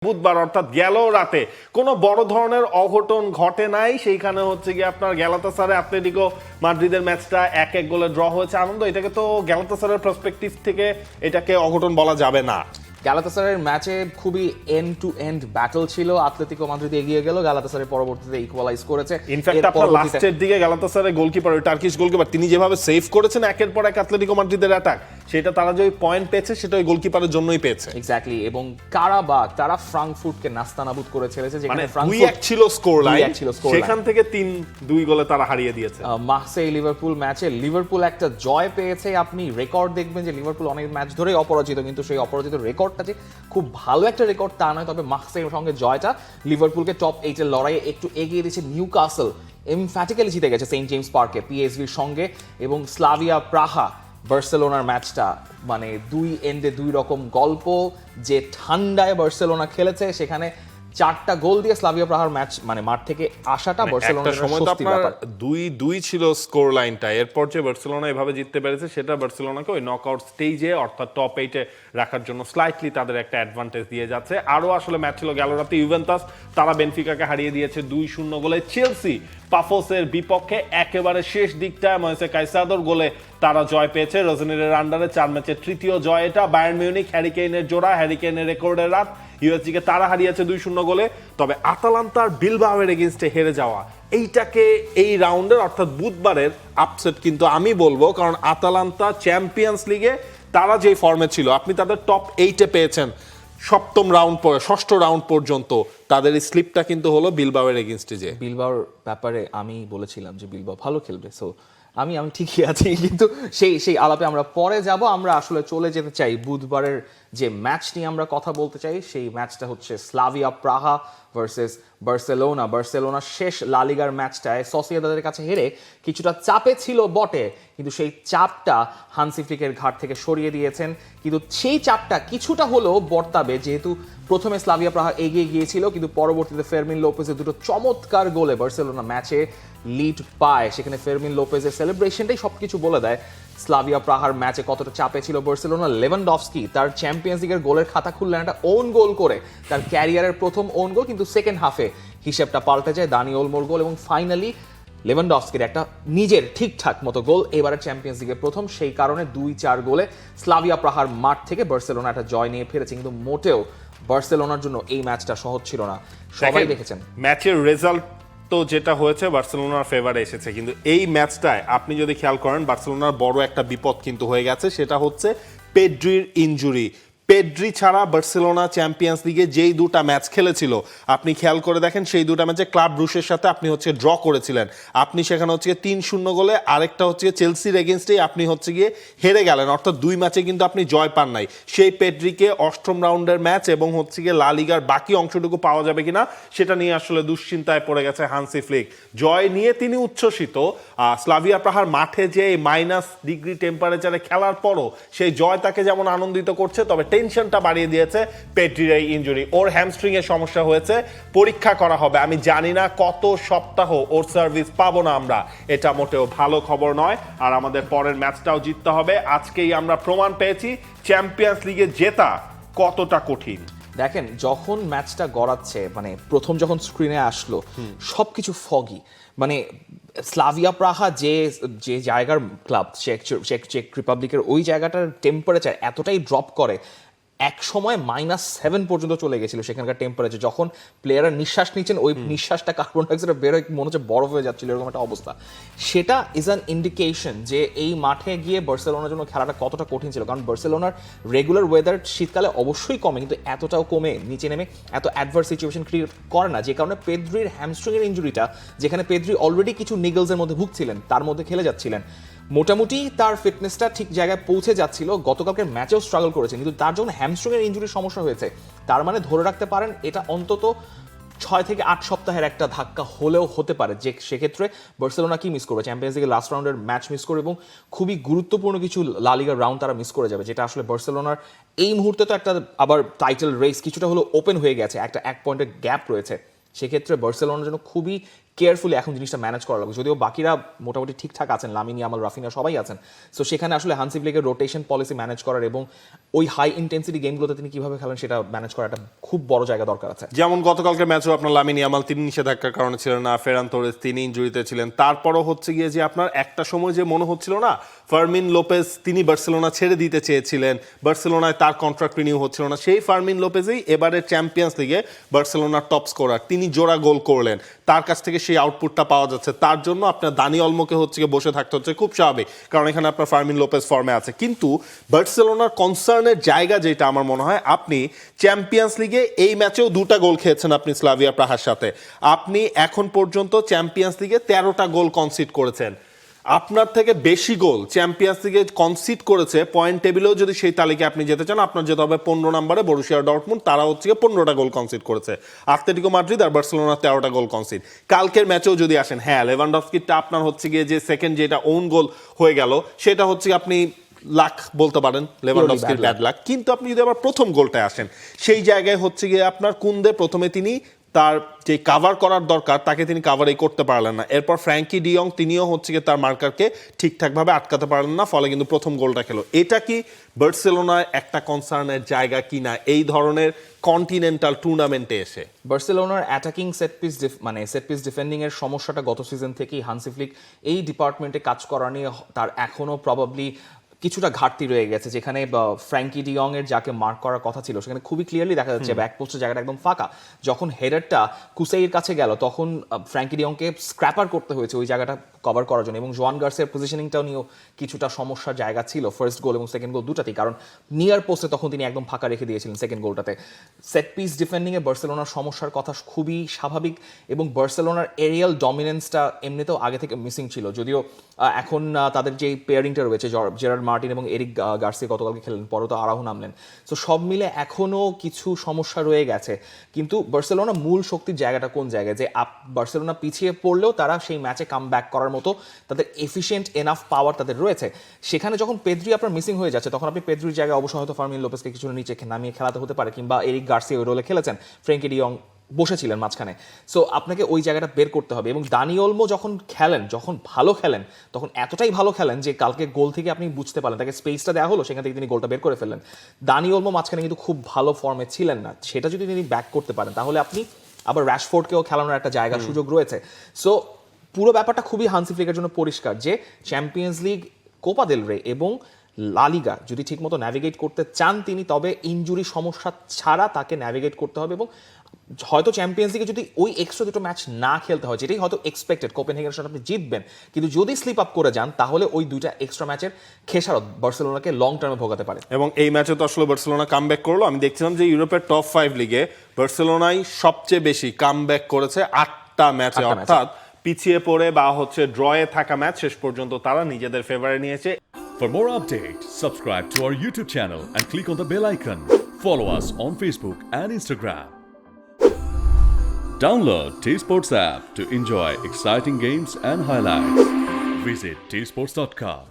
বুধবার অর্থাৎ গেল রাতে কোনো বড় ধরনের অঘটন ঘটে নাই। সেইখানে হচ্ছে গিয়ে আপনার গ্যালাতাসারে অ্যাটলেটিকো মাদ্রিদের ম্যাচটা 1-1 গোলে ড্র হয়েছে। আনন্দ, এটাকে তো গ্যালাতাসারের পার্সপেক্টিভ থেকে এটাকে অঘটন বলা যাবে না। গ্যালাতাসারের ম্যাচে খুবই এন্ড টু এন্ড ব্যাটল ছিল। অ্যাটলেটিকো মাদ্রিদ এগিয়ে গেল, গ্যালাতাসারের পরবর্তীতে ইকুয়ালাইজ করেছে। ইনফ্যাক্ট আপনার লাস্টের দিকে গ্যালাতাসারের গোলকিপার, ওই টার্কিশ গোলকিপার, তিনি যেভাবে সেভ করেছেন একের পর এক অ্যাটলেটিকো মাদ্রিদের অ্যাটাক, সেটা তারা যে পয়েন্ট পেয়েছে সেটা ওই গোলকিপারের জন্যই পেয়েছে। এক্স্যাক্টলি। এবং কারাবাগ তারা ফ্রাঙ্কফুর্টকে নাস্তানাবুদ করে ছেড়েছে, যেখানে ফ্রাঙ্কফুর্ট 2-1 ছিল স্কোর লাইন, সেখান থেকে 3-2 গোলে তারা হারিয়ে দিয়েছে। মার্সেই লিভারপুল ম্যাচে লিভারপুল একটা জয় পেয়েছে। আপনি রেকর্ড দেখবেন যে লিভারপুল অনেক ম্যাচ ধরেই অপরাজিত, কিন্তু সেই অপরাজিত রেকর্ডটা যে খুব ভালো একটা রেকর্ড তা নয়। তবে মার্সেইয়ের সঙ্গে জয়টা লিভারপুলকে টপ 8 এর লড়াইয়ে একটু এগিয়ে দিয়েছে। নিউকাসল এমফ্যাটিক্যালি জিতে গেছে সেন্ট জেমস পার্কে পিএসভির সঙ্গে। এবং স্লাভিয়া প্রাহা বার্সেলোনার ম্যাচটা মানে দুই এন্ডে দুই রকম গল্প। যে ঠান্ডায় বার্সেলোনা খেলেছে, সেখানে 4টা গোল দিয়ে স্লাভিয়া প্রাহার ম্যাচ মানে মাঠ থেকে আসাটা বার্সেলোনার সময় তো স্বস্তির আপনার ব্যাপার। 2-2 ছিল স্কোর লাইনটা। এরপর যে বার্সেলোনা এভাবে জিততে পেরেছে, সেটা বার্সেলোনাকে ওই নকআউট স্টেজে অর্থাৎ টপ 8-এ রাখার জন্য স্লাইটলি তাদের একটা অ্যাডভান্টেজ দিয়ে যাচ্ছে। আরও আসলে ম্যাচ ছিল গেল রাতে ইউভেন্টাস, তারা বেনফিকাকে হারিয়ে দিয়েছে 2-0 গোলে। চেলসি পাফোসের বিপক্ষে একেবারে শেষ দিকটায় ময়েসে কাইসাদোর গোলে তারা জয় পেয়েছে। রজনীরের আন্ডারে 4 ম্যাচের তৃতীয় জয় এটা। বায়ার্ন মিউনিখ হ্যারিকেইনের জোড়া, হ্যারিকেইনের রেকর্ডের রাত, ইউএসজিকে তারা হারিয়েছে 2-0 গোলে। তবে আতালান্তার বিলবাওয়ের এগেইনস্টে হেরে যাওয়া, এইটাকে এই রাউন্ডের অর্থাৎ বুধবারের আপসেট কিন্তু আমি বলবো। কারণ আতালান্তা চ্যাম্পিয়ন্স লিগে তারা যে ফর্মে ছিল, আপনি তাদের টপ 8-এ পেয়েছেন ষষ্ঠ রাউন্ড পর্যন্ত, তাদের এই স্লিপটা কিন্তু হলো বিলবাওয়ের এগেইনস্টে। যে বিলবাওর ব্যাপারে আমি বলেছিলাম যে বিলবাও ভালো খেলবে, সো আমি ঠিকই আছি, কিন্তু সেই আলাপে আমরা পরে যাব। আমরা আসলে চলে যেতে চাই বুধবারের যে ম্যাচ নিয়ে আমরা কথা বলতে চাই। সেই ম্যাচটা হচ্ছে স্লাভিয়া প্রাহা ভার্সেস বার্সেলোনা। বার্সেলোনা শেষ লা লিগার ম্যাচটায় সোসিয়েদাদের কাছে হেরে কিছুটা চাপে ছিল বটে, কিন্তু সেই চাপটা হানসি ফ্লিকের ঘাট থেকে সরিয়ে দিয়েছেন। কিন্তু সেই চাপটা কিছুটা হলেও বর্তাবে, যেহেতু প্রথমে স্লাভিয়া প্রাহা এগিয়ে গিয়েছিল, কিন্তু পরবর্তীতে ফেরমিন লোপেজের দুটো চমৎকার গোলে বার্সেলোনা ম্যাচে লিড পায়। সেখানে ফেরমিন লোপেজের সেলিব্রেশনটাই সবকিছু বলে দেয় স্লাভিয়া প্রাহার ম্যাচে কতটা চাপে ছিল বার্সেলোনা। লেভানডফস্কি তার চ্যাম্পিয়ন্স লিগের গোলের খাতা খুললেন একটা ওন গোল করে, তার ক্যারিয়ারের প্রথম ওন গোল, কিন্তু সেকেন্ড হাফে হিসেবটা পাল্টে যায়। দানি ওলমোর গোল এবং ফাইনালি লেভানডফস্কির একটা নিজের ঠিকঠাক মতো গোল, এবারের চ্যাম্পিয়ন্স লিগের প্রথম। সেই কারণে 2-4 গোলে স্লাভিয়া প্রাহার মাঠ থেকে বার্সেলোনা একটা জয় নিয়ে ফিরেছে। কিন্তু মোটেও বার্সেলোনার জন্য এই ম্যাচটা সহজ ছিল না, সবাই দেখেছেন। ম্যাচের রেজাল্ট তো যেটা হয়েছে বার্সেলোনার ফেভারে এসেছে, কিন্তু এই ম্যাচটায় আপনি যদি খেয়াল করেন বার্সেলোনার বড় একটা বিপদ কিন্তু হয়ে গেছে। সেটা হচ্ছে পেড্রির ইনজুরি। পেড্রি ছাড়া বার্সেলোনা চ্যাম্পিয়ন্স লিগে যেই দুটা ম্যাচ খেলেছিল, আপনি খেয়াল করে দেখেন সেই দুটা ম্যাচে ক্লাব ব্রুশের সাথে আপনি হচ্ছে ড্র করেছিলেন। আপনি সেখানে হচ্ছে 3-0 গোলে, আরেকটা হচ্ছে চেলসির এগেনস্টেই আপনি হচ্ছে গিয়ে হেরে গেলেন। অর্থাৎ 2 ম্যাচে কিন্তু আপনি জয় পান নাই। সেই পেড্রিকে অষ্টম রাউন্ডের ম্যাচ এবং হচ্ছে গিয়ে লা লিগার বাকি অংশটুকু পাওয়া যাবে কিনা সেটা নিয়ে আসলে দুশ্চিন্তায় পড়ে গেছে হানসি ফ্লিক। জয় নিয়ে তিনি উচ্ছ্বসিত। স্লাভিয়া প্রাহার মাঠে যে -ডিগ্রি টেম্পারেচারে খেলার পরও সেই জয় তাকে যেমন আনন্দিত করছে, তবে টেনশনটা বাড়িয়ে দিয়েছে পেড্রির এই ইনজুরি। ওর হ্যামস্ট্রিং এর সমস্যা হয়েছে, পরীক্ষা করা হবে। আমি জানি না কত সপ্তাহ ওর সার্ভিস পাবো না আমরা, এটা মোটেও ভালো খবর নয়। আর আমাদের পরের ম্যাচটাও জিততে হবে। আজকেই আমরা প্রমাণ পেয়েছি চ্যাম্পিয়ন্স লিগে জেতা কতটা কঠিন। দেখেন, যখন ম্যাচটা গড়াচ্ছে মানে প্রথম যখন স্ক্রিনে আসলো সবকিছু ফগি, মানে স্লাভিয়া প্রাহা যে যে জায়গার ক্লাব, চেক রিপাবলিকের ওই জায়গাটার টেম্পারেচার এতটাই ড্রপ করে, এক সময় -7 পর্যন্ত চলে গেছিল সেখানকার টেম্পারেচার। যখন প্লেয়াররা নিঃশ্বাস নিচ্ছেন, ওই নিঃশ্বাসটা কার্বন ডাইঅক্সাইড বের হয়ে মনে হচ্ছে বরফ হয়ে যাচ্ছিল, এরকম একটা অবস্থা। সেটা ইজ অ্যান ইন্ডিকেশন যে এই মাঠে গিয়ে বার্সেলোনার জন্য খেলাটা কতটা কঠিন ছিল। কারণ বার্সেলোনার রেগুলার ওয়েদার শীতকালে অবশ্যই কমে, কিন্তু এতটাও কমে নিচে নেমে এত অ্যাডভার্স সিচুয়েশন ক্রিয়েট করে না। যে কারণে পেদ্রির হ্যামস্ট্রিংয়ের ইনজুরিটা, যেখানে পেদ্রি অলরেডি কিছু নিগলসের মধ্যে ভুগছিলেন, তার মধ্যে খেলে যাচ্ছিলেন, মোটামুটি তার ফিটনেসটা ঠিক জায়গায় পৌঁছে যাচ্ছিল। গতকালকে ম্যাচেও স্ট্রাগল করেছেন, কিন্তু তার যখন হ্যামস্ট্রিংয়ের ইনজুরির সমস্যা হয়েছে, তার মানে ধরে রাখতে পারেন এটা অন্তত 6 থেকে 8 সপ্তাহের একটা ধাক্কা হলেও হতে পারে। যে সেক্ষেত্রে বার্সেলোনা কি মিস করবে? চ্যাম্পিয়ন্স লিগের লাস্ট রাউন্ডের ম্যাচ মিস করবে এবং খুবই গুরুত্বপূর্ণ কিছু লা লিগার রাউন্ড তারা মিস করে যাবে, যেটা আসলে বার্সেলোনার এই মুহূর্তে তো একটা আবার টাইটেল রেস কিছুটা হলো ওপেন হয়ে গেছে, একটা 1 পয়েন্টের গ্যাপ রয়েছে। সেক্ষেত্রে বার্সেলোনার জন্য খুবই কেয়ারফুলি এখন জিনিসটা ম্যানেজ করা লাগবে। যদিও বাকিরা মোটামুটি ঠিকঠাক আছেন, লামিন ইয়ামাল, রাফিনা সবাই আছেন, সো সেখানে আসলে হান্সি ফ্লিকের রোটেশন পলিসি ম্যানেজ করার এবং ওই হাই ইন্টেন্সিটি গেমগুলোতে তিনি কিভাবে খেলেন সেটা ম্যানেজ করার একটা খুব বড় জায়গা দরকার আছে। যেমন গতকালকের ম্যাচও আপনার লামিন ইয়ামাল তিনি নিষেধাজ্ঞার কারণে ছিলেন না, ফেরান তোরেস তিনি ইনজুরিতে ছিলেন, তারপরও হচ্ছে গিয়ে যে আপনার একটা সময় যে মনে হচ্ছিল না ফার্মিন লোপেজ তিনি বার্সেলোনা ছেড়ে দিতে চেয়েছিলেন, বার্সেলোনায় তার কন্ট্রাক্ট রিনিউ হচ্ছিল না, সেই ফার্মিন লোপেজই এবারে চ্যাম্পিয়ন্স লিগে বার্সেলোনার টপ স্কোরার, তিনি জোড়া গোল করলেন, তার কাছ থেকে সেই আউটপুটটা পাওয়া যাচ্ছে, তার জন্য আপনার দানি অলমোকে হচ্ছে গিয়ে বসে থাকতে হচ্ছে, খুব স্বাভাবিক, কারণ এখানে আপনার ফার্মিন লোপেজ ফর্মে আছে। কিন্তু বার্সেলোনার কনসার্নের জায়গা যেটা আমার মনে হয়, আপনি চ্যাম্পিয়ন্স লিগে এই ম্যাচেও 2টা গোল খেয়েছেন আপনি স্লাভিয়া প্রাহার সাথে, আপনি এখন পর্যন্ত চ্যাম্পিয়ন্স লিগে 13টা গোল কনসিড করেছেন, আপনার থেকে বেশি গোল চ্যাম্পিয়ন্স লিগে কনসিড করেছে পয়েন্ট টেবিলেও যদি সেই তালিকায় আপনি যেতে চান আপনার যেতে হবে 15 নম্বরে বরুসিয়া ডর্টমুন্ড, তারা হচ্ছে 15টা গোল কনসিড করেছে, আতলেটিকো মাদ্রিদ আর বার্সেলোনা 13টা গোল কনসিড। কালকের ম্যাচেও যদি আসেন, হ্যাঁ লেভানডস্কিটা আপনার হচ্ছে গিয়ে যে সেকেন্ড যেটা ওন গোল হয়ে গেল সেটা হচ্ছে আপনি লাক বলতে পারেন, লেভানডস্কির ব্যাড লাক, কিন্তু আপনি যদি আবার প্রথম গোলটায় আসেন সেই জায়গায় হচ্ছে গিয়ে আপনার কুন্দে প্রথমে তিনি তার যে কাভার করার দরকার তাকে তিনি কাভারই করতে পারলেন না, এরপর ফ্র্যাঙ্কি ডিয়ং তিনিও হচ্ছে গিয়ে তার মার্কারকে ঠিকঠাকভাবে আটকাতে পারলেন না, ফলে কিন্তু প্রথম গোলটা খেলো। এটা কি বার্সেলোনার একটা কনসার্নের জায়গা কিনা এই ধরনের কন্টিনেন্টাল টুর্নামেন্টে এসে? বার্সেলোনার অ্যাটাকিং সেট পিস ডিফেন্ডিং এর সমস্যাটা গত সিজন থেকেই হান্সি ফ্লিক এই ডিপার্টমেন্টে কাজ করা নিয়ে তার এখনো প্রবাবলি কিছুটা ঘাটতি রয়ে গেছে, যেখানে ফ্র্যাঙ্কি ডিয়ং এর যাকে মার্ক করার কথা ছিল সেখানে খুবই ক্লিয়ারলি দেখা যাচ্ছে ব্যাক পোস্টের জায়গাটা একদম ফাঁকা, যখন হেডারটা কুসাইয়ের কাছে গেল তখন ফ্র্যাঙ্কি ডিয়ংকে স্ক্র্যাপার করতে হয়েছে ওই জায়গাটা কভার করার জন্য, এবং জোয়ান গার্সিয়ার পজিশনিংটাও নিয়েও কিছুটা সমস্যার জায়গা ছিল ফার্স্ট গোল এবং সেকেন্ড গোল দুটাতেই, কারণ নিয়ার পোস্টে তখন তিনি একদম ফাঁকা রেখে দিয়েছিলেন সেকেন্ড গোলটাতে। সেট পিস ডিফেন্ডিংয়ে বার্সেলোনার সমস্যার কথা খুবই স্বাভাবিক, এবং বার্সেলোনার এরিয়াল ডমিনেন্সটা এমনিতেও আগে থেকে মিসিং ছিল, যদিও এখন তাদের যে পেয়ারিংটা রয়েছে জেরার্ড মার্টিন এবং এরিক গার্সিয়া গতকালকে খেলেন, পরে তো আরাহু নামলেন, সো সব মিলে এখনও কিছু সমস্যা রয়ে গেছে। কিন্তু বার্সেলোনা মূল শক্তির জায়গাটা কোন জায়গায়, যে বার্সেলোনা পিছিয়ে পড়লেও তারা সেই ম্যাচে কাম ব্যাক করার মতো তাদের এফিশিয়েন্ট এনাফ পাওয়ার তাদের রয়েছে। সেখানে যখন পেদ্রি আপনার মিসিং হয়ে যাচ্ছে তখন আপনি পেদ্রির জায়গায় অবশ্য হয়তো ফার্মিন লোপেজকে কিছুটা নিচে নামিয়ে খেলাতে হতে পারে, কিংবা এরিক গার্সিয়া ওই রোলে খেলেছেন, ফ্র্যাঙ্কি ডিয়ং বসেছিলেন মাঝখানে, সো আপনাকে ওই জায়গাটা বের করতে হবে। এবং দানি ওলমো যখন খেলেন, যখন ভালো খেলেন তখন এতটাই ভালো খেলেন যে কালকে গোল থেকে আপনি বুঝতে পারলেন, তাকে স্পেসটা দেওয়া হলো, সেখান থেকে তিনি গোলটা বের করে ফেললেন। দানি ওলমো মাঝখানে কিন্তু খুব ভালো ফর্মে ছিলেন না, সেটা যদি তিনি ব্যাক করতে পারেন তাহলে আপনি আবার র্যাশফোর্ডকেও খেলানোর একটা জায়গা সুযোগ রয়েছে। সো পুরো ব্যাপারটা খুবই হান্সি ফ্লিকের জন্য পরিষ্কার যে চ্যাম্পিয়ন্স লিগ, কোপা দেল রে এবং লা লিগা যদি ঠিকমতো ন্যাভিগেট করতে চান তিনি, তবে ইনজুরি সমস্যা ছাড়া তাকে ন্যাভিগেট করতে হবে। এবং হয়তো চ্যাম্পিয়ন্স লিগে যদি ওই এক্সট্রা দুটো ম্যাচ না খেলতে হয়, যেটাই হয়তো এক্সপেক্টেড, কোপেনহেগেনের সাথে আপনি জিতবেন, কিন্তু যদি স্লিপ আপ করে যান তাহলে ওই দুইটা এক্সট্রা ম্যাচের খেসারত বার্সেলোনাকে লং টার্মে ভোগাতে পারে। এবং এই ম্যাচে তো আসলে বার্সেলোনা কামব্যাক করলো, আমি দেখছিলাম যে ইউরোপের টপ 5 লিগে বার্সেলোনাই সবচেয়ে বেশি কামব্যাক করেছে 8টা ম্যাচে, অর্থাৎ পিছিয়ে পড়ে বা হচ্ছে ড্রয়ে থাকা ম্যাচ শেষ পর্যন্ত তারা নিজেদের ফেভারে নিয়েছে। For more updates, subscribe to our YouTube channel and click on the bell icon. Follow us on Facebook and Instagram. Download T-Sports app to enjoy exciting games and highlights. Visit tsports.com.